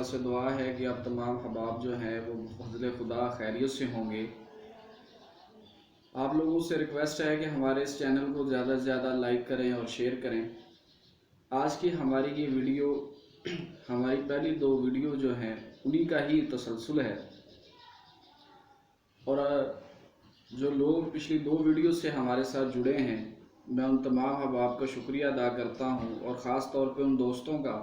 سے دعا ہے کہ آپ تمام احباب جو ہیں وہ بفضل خدا خیریت سے ہوں گے۔ آپ لوگوں سے ریکویسٹ ہے کہ ہمارے اس چینل کو زیادہ سے زیادہ لائک کریں اور شیئر کریں۔ آج کی ہماری یہ ویڈیو ہماری پہلی 2 ویڈیو جو ہیں انہی کا ہی تسلسل ہے، اور جو لوگ پچھلی 2 ویڈیو سے ہمارے ساتھ جڑے ہیں میں ان تمام احباب کا شکریہ ادا کرتا ہوں، اور خاص طور پہ ان دوستوں کا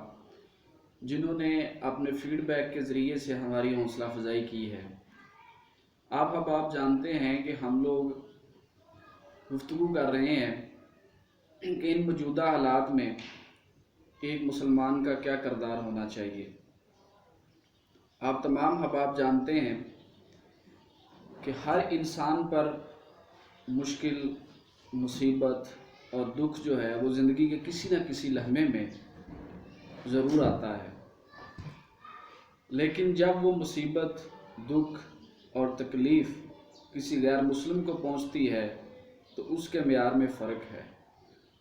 جنہوں نے اپنے فیڈ بیک کے ذریعے سے ہماری حوصلہ افزائی کی ہے۔ آپ جانتے ہیں کہ ہم لوگ گفتگو کر رہے ہیں کہ ان موجودہ حالات میں ایک مسلمان کا کیا کردار ہونا چاہیے۔ آپ تمام احباب جانتے ہیں کہ ہر انسان پر مشکل، مصیبت اور دکھ جو ہے وہ زندگی کے کسی نہ کسی لمحے میں ضرور آتا ہے، لیکن جب وہ مصیبت، دکھ اور تکلیف کسی غیر مسلم کو پہنچتی ہے تو اس کے معیار میں فرق ہے،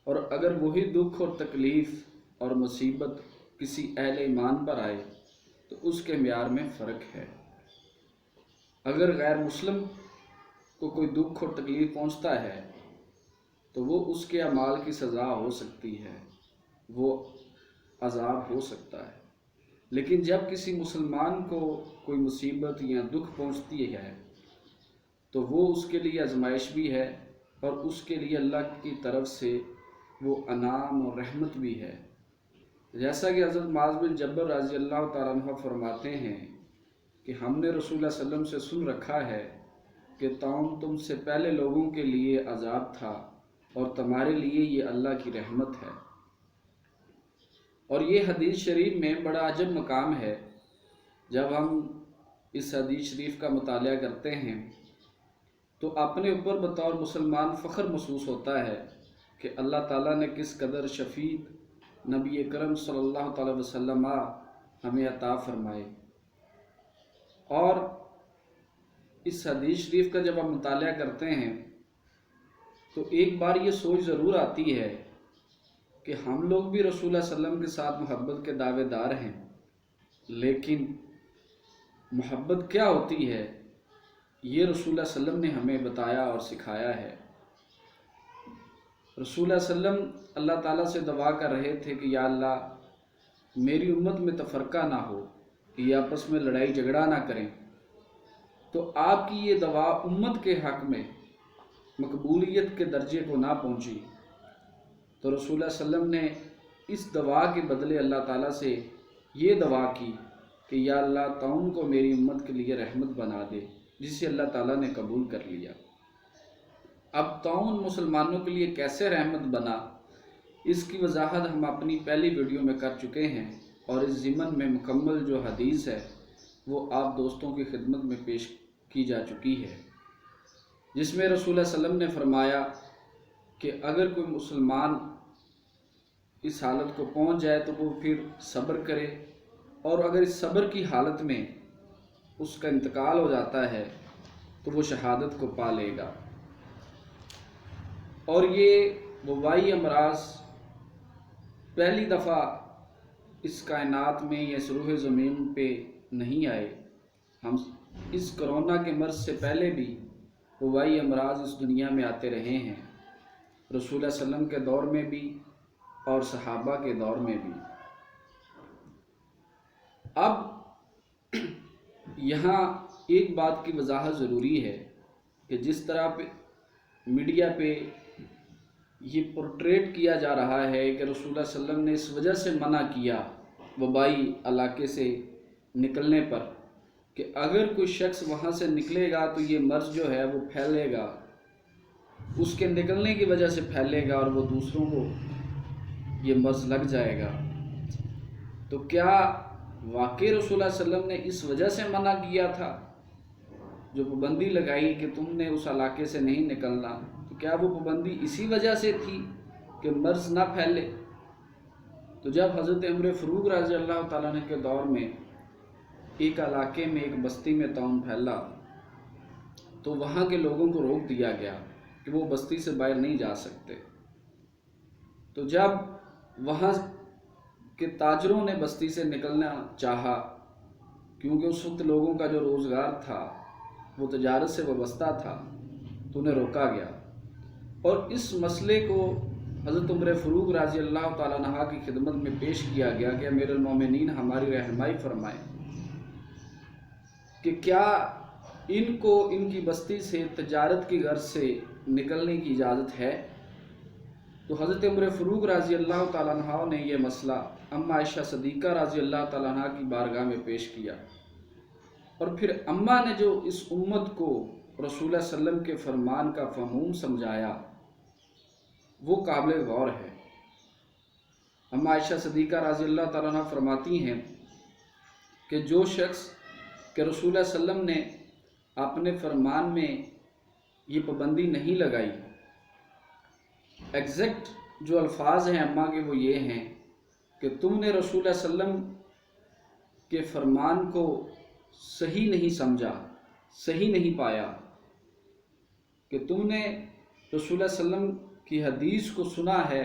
اور اگر وہی دکھ اور تکلیف اور مصیبت کسی اہل ایمان پر آئے تو اس کے معیار میں فرق ہے۔ اگر غیر مسلم کو کوئی دکھ اور تکلیف پہنچتا ہے تو وہ اس کے اعمال کی سزا ہو سکتی ہے، وہ عذاب ہو سکتا ہے، لیکن جب کسی مسلمان کو کوئی مصیبت یا دکھ پہنچتی ہے تو وہ اس کے لیے آزمائش بھی ہے، اور اس کے لیے اللہ کی طرف سے وہ انعام اور رحمت بھی ہے۔ جیسا کہ حضرت معاذ بن جبل رضی اللہ تعالیٰ عنہ فرماتے ہیں کہ ہم نے رسول اللہ صلی اللہ علیہ وسلم سے سن رکھا ہے کہ طاعون تم سے پہلے لوگوں کے لیے عذاب تھا اور تمہارے لیے یہ اللہ کی رحمت ہے۔ اور یہ حدیث شریف میں بڑا عجب مقام ہے۔ جب ہم اس حدیث شریف کا مطالعہ کرتے ہیں تو اپنے اوپر بطور مسلمان فخر محسوس ہوتا ہے کہ اللہ تعالیٰ نے کس قدر شفیق نبی کرم صلی اللہ تعالی وسلم ہمیں عطا فرمائے۔ اور اس حدیث شریف کا جب ہم مطالعہ کرتے ہیں تو ایک بار یہ سوچ ضرور آتی ہے کہ ہم لوگ بھی رسول اللہ صلی اللہ علیہ وسلم کے ساتھ محبت کے دعوے دار ہیں، لیکن محبت کیا ہوتی ہے یہ رسول اللہ صلی اللہ علیہ وسلم نے ہمیں بتایا اور سکھایا ہے۔ رسول اللہ صلی اللہ علیہ وسلم اللہ تعالیٰ سے دعا کر رہے تھے کہ یا اللہ میری امت میں تفرقہ نہ ہو، کہ یہ آپس میں لڑائی جھگڑا نہ کریں، تو آپ کی یہ دعا امت کے حق میں مقبولیت کے درجے کو نہ پہنچی، تو رسول اللہ صلی اللہ علیہ وسلم نے اس دعا کے بدلے اللہ تعالیٰ سے یہ دعا کی کہ یا اللہ طاعون کو میری امت کے لیے رحمت بنا دے، جسے اللہ تعالیٰ نے قبول کر لیا۔ اب طاعون مسلمانوں کے لیے کیسے رحمت بنا، اس کی وضاحت ہم اپنی پہلی ویڈیو میں کر چکے ہیں، اور اس ضمن میں مکمل جو حدیث ہے وہ آپ دوستوں کی خدمت میں پیش کی جا چکی ہے، جس میں رسول اللہ صلی اللہ علیہ وسلم نے فرمایا کہ اگر کوئی مسلمان اس حالت کو پہنچ جائے تو وہ پھر صبر کرے، اور اگر اس صبر کی حالت میں اس کا انتقال ہو جاتا ہے تو وہ شہادت کو پا لے گا۔ اور یہ وبائی امراض پہلی دفعہ اس کائنات میں یا اس روح زمین پہ نہیں آئے، ہم اس کرونا کے مرض سے پہلے بھی وبائی امراض اس دنیا میں آتے رہے ہیں، رسول اللہ صلی اللہ علیہ وسلم کے دور میں بھی اور صحابہ کے دور میں بھی۔ اب یہاں ایک بات کی وضاحت ضروری ہے کہ جس طرح میڈیا پہ یہ پورٹریٹ کیا جا رہا ہے کہ رسول اللہ صلی اللہ علیہ وسلم نے اس وجہ سے منع کیا وبائی علاقے سے نکلنے پر کہ اگر کوئی شخص وہاں سے نکلے گا تو یہ مرض جو ہے وہ پھیلے گا، اس کے نکلنے کی وجہ سے پھیلے گا اور وہ دوسروں کو یہ مرض لگ جائے گا۔ تو کیا واقعی رسول اللہ صلی اللہ علیہ وسلم نے اس وجہ سے منع کیا تھا؟ جو پابندی لگائی کہ تم نے اس علاقے سے نہیں نکلنا، تو کیا وہ پابندی اسی وجہ سے تھی کہ مرض نہ پھیلے؟ تو جب حضرت عمر فاروق رضی اللہ تعالیٰ عنہ کے دور میں ایک علاقے میں ایک بستی میں طاعون پھیلا تو وہاں کے لوگوں کو روک دیا گیا کہ وہ بستی سے باہر نہیں جا سکتے۔ تو جب وہاں کے تاجروں نے بستی سے نکلنا چاہا کیونکہ اس وقت لوگوں کا جو روزگار تھا وہ تجارت سے وابستہ تھا، تو انہیں روکا گیا، اور اس مسئلے کو حضرت عمر فاروق رضی اللہ تعالیٰ عنہ کی خدمت میں پیش کیا گیا کہ امیر المومنین ہماری رہنمائی فرمائیں کہ کیا ان کو ان کی بستی سے تجارت کی غرض سے نکلنے کی اجازت ہے؟ تو حضرت عمر فاروق رضی اللہ تعالیٰ عنہ نے یہ مسئلہ اماں عائشہ صدیقہ رضی اللہ تعالیٰ عنہ کی بارگاہ میں پیش کیا، اور پھر اماں نے جو اس امت کو رسول اللہ صلی اللہ علیہ وسلم کے فرمان کا فہم سمجھایا وہ قابل غور ہے۔ اماں عائشہ صدیقہ رضی اللہ تعالیٰ عنہ فرماتی ہیں کہ جو شخص کہ رسول اللہ صلی اللہ علیہ وسلم نے اپنے فرمان میں یہ پابندی نہیں لگائی، ایگزیکٹ جو الفاظ ہیں اماں کے وہ یہ ہیں کہ تم نے رسول اللہ صلی اللہ علیہ وسلم کے فرمان کو صحیح نہیں سمجھا، صحیح نہیں پایا، کہ تم نے رسول اللہ صلی اللہ علیہ وسلم کی حدیث کو سنا ہے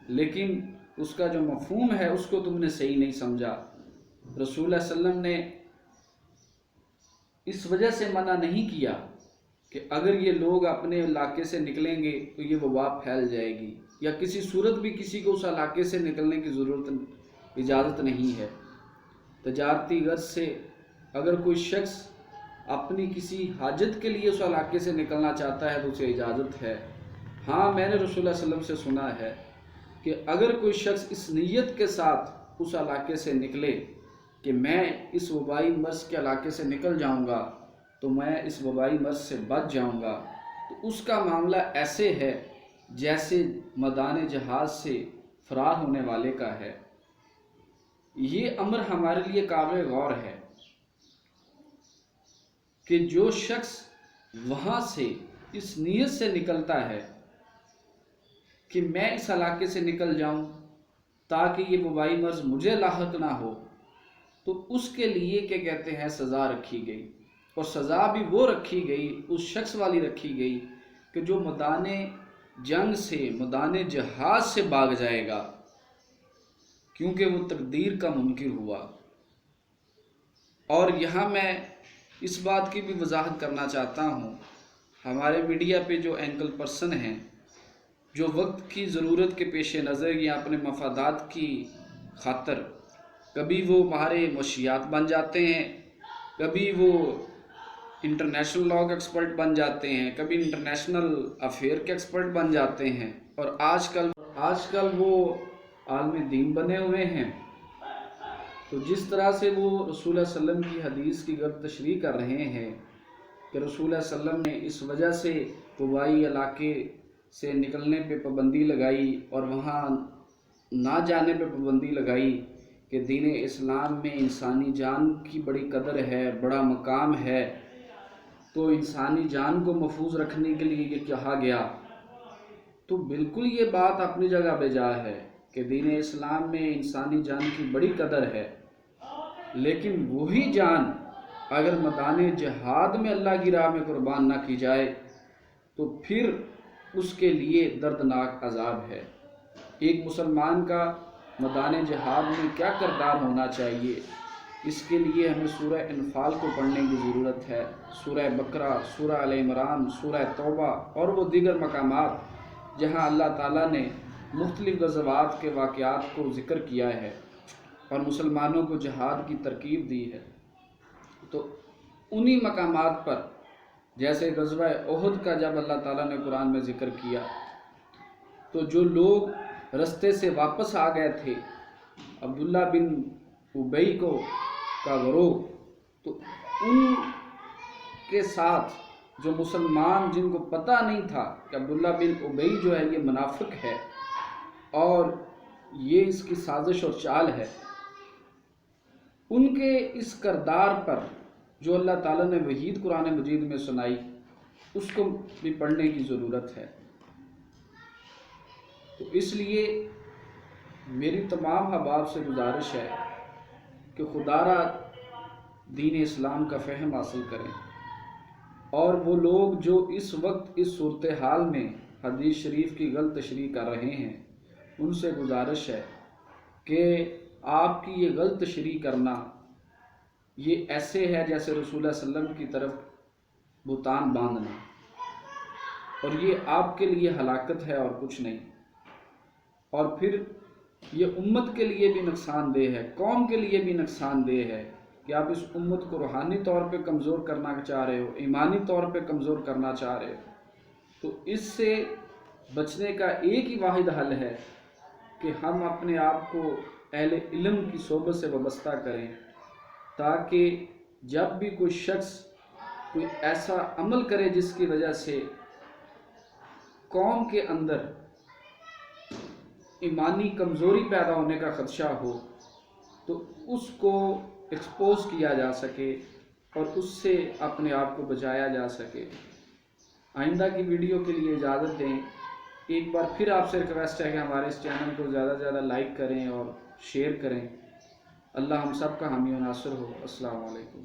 لیکن اس کا جو مفہوم ہے اس کو تم نے صحیح نہیں سمجھا۔ رسول اللہ صلی اللہ علیہ وسلم نے اس وجہ سے منع نہیں کیا کہ اگر یہ لوگ اپنے علاقے سے نکلیں گے تو یہ وبا پھیل جائے گی، یا کسی صورت بھی کسی کو اس علاقے سے نکلنے کی اجازت نہیں ہے۔ تجارتی غرض سے اگر کوئی شخص اپنی کسی حاجت کے لیے اس علاقے سے نکلنا چاہتا ہے تو اسے اجازت ہے۔ ہاں، میں نے رسول اللہ صلی اللہ علیہ وسلم سے سنا ہے کہ اگر کوئی شخص اس نیت کے ساتھ اس علاقے سے نکلے کہ میں اس وبائی مرض کے علاقے سے نکل جاؤں گا تو میں اس وبائی مرض سے بچ جاؤں گا، تو اس کا معاملہ ایسے ہے جیسے میدان جہاد سے فرار ہونے والے کا ہے۔ یہ امر ہمارے لیے قابل غور ہے کہ جو شخص وہاں سے اس نیت سے نکلتا ہے کہ میں اس علاقے سے نکل جاؤں تاکہ یہ وبائی مرض مجھے لاحق نہ ہو، تو اس کے لیے کیا کہتے ہیں سزا رکھی گئی، اور سزا بھی وہ رکھی گئی، اس شخص والی رکھی گئی کہ جو میدان جنگ سے، میدان جہاد سے بھاگ جائے گا، کیونکہ وہ تقدیر کا منکر ہوا۔ اور یہاں میں اس بات کی بھی وضاحت کرنا چاہتا ہوں، ہمارے میڈیا پہ جو اینکل پرسن ہیں جو وقت کی ضرورت کے پیش نظر یا اپنے مفادات کی خاطر کبھی وہ ماہر منشیات بن جاتے ہیں، کبھی وہ انٹرنیشنل لاء کے ایکسپرٹ بن جاتے ہیں، کبھی انٹرنیشنل افیئر کے ایکسپرٹ بن جاتے ہیں، اور آج کل وہ عالم دین بنے ہوئے ہیں، تو جس طرح سے وہ رسول اللہ صلی اللہ علیہ وسلم کی حدیث کی غلط تشریح کر رہے ہیں کہ رسول اللہ صلی اللہ علیہ وسلم نے اس وجہ سے وبائی علاقے سے نکلنے پہ پابندی لگائی اور وہاں نہ جانے پہ پابندی لگائی کہ دین اسلام میں انسانی جان کی بڑی قدر ہے، بڑا مقام ہے، تو انسانی جان کو محفوظ رکھنے کے لیے یہ کہا گیا، تو بالکل یہ بات اپنی جگہ بے جا ہے کہ دین اسلام میں انسانی جان کی بڑی قدر ہے، لیکن وہی جان اگر میدان جہاد میں اللہ کی راہ میں قربان نہ کی جائے تو پھر اس کے لیے دردناک عذاب ہے۔ ایک مسلمان کا میدان جہاد میں کیا کردار ہونا چاہیے، اس کے لیے ہمیں سورہ انفال کو پڑھنے کی ضرورت ہے، سورہ بقرہ، سورہ آل عمران، سورہ توبہ اور وہ دیگر مقامات جہاں اللہ تعالیٰ نے مختلف غزوات کے واقعات کو ذکر کیا ہے اور مسلمانوں کو جہاد کی ترغیب دی ہے، تو انہی مقامات پر جیسے غزوہ احد کا جب اللہ تعالیٰ نے قرآن میں ذکر کیا تو جو لوگ رستے سے واپس آ گئے تھے، عبداللہ بن ابی کا گروہ، تو ان کے ساتھ جو مسلمان جن کو پتہ نہیں تھا کہ عبداللہ بن ابی جو ہے یہ منافق ہے اور یہ اس کی سازش اور چال ہے، ان کے اس کردار پر جو اللہ تعالیٰ نے وحید قرآن مجید میں سنائی اس کو بھی پڑھنے کی ضرورت ہے۔ تو اس لیے میری تمام احباب سے گزارش ہے کہ خدا را دین اسلام کا فہم حاصل کریں، اور وہ لوگ جو اس وقت اس صورتحال میں حدیث شریف کی غلط تشریح کر رہے ہیں ان سے گزارش ہے کہ آپ کی یہ غلط تشریح کرنا یہ ایسے ہے جیسے رسول اللہ صلی اللہ علیہ وسلم کی طرف بہتان باندھنا، اور یہ آپ کے لیے ہلاکت ہے اور کچھ نہیں۔ اور پھر یہ امت کے لیے بھی نقصان دہ ہے، قوم کے لیے بھی نقصان دہ ہے کہ آپ اس امت کو روحانی طور پہ کمزور کرنا چاہ رہے ہو، ایمانی طور پہ کمزور کرنا چاہ رہے ہو۔ تو اس سے بچنے کا ایک ہی واحد حل ہے کہ ہم اپنے آپ کو اہل علم کی صحبت سے وابستہ کریں، تاکہ جب بھی کوئی شخص کوئی ایسا عمل کرے جس کی وجہ سے قوم کے اندر ایمانی کمزوری پیدا ہونے کا خدشہ ہو، تو اس کو ایکسپوز کیا جا سکے اور اس سے اپنے آپ کو بچایا جا سکے۔ آئندہ کی ویڈیو کے لیے اجازت دیں۔ ایک بار پھر آپ سے ریکویسٹ ہے کہ ہمارے اس چینل کو زیادہ سے زیادہ لائک کریں اور شیئر کریں۔ اللہ ہم سب کا حامی و ناصر ہو۔ السلام علیکم۔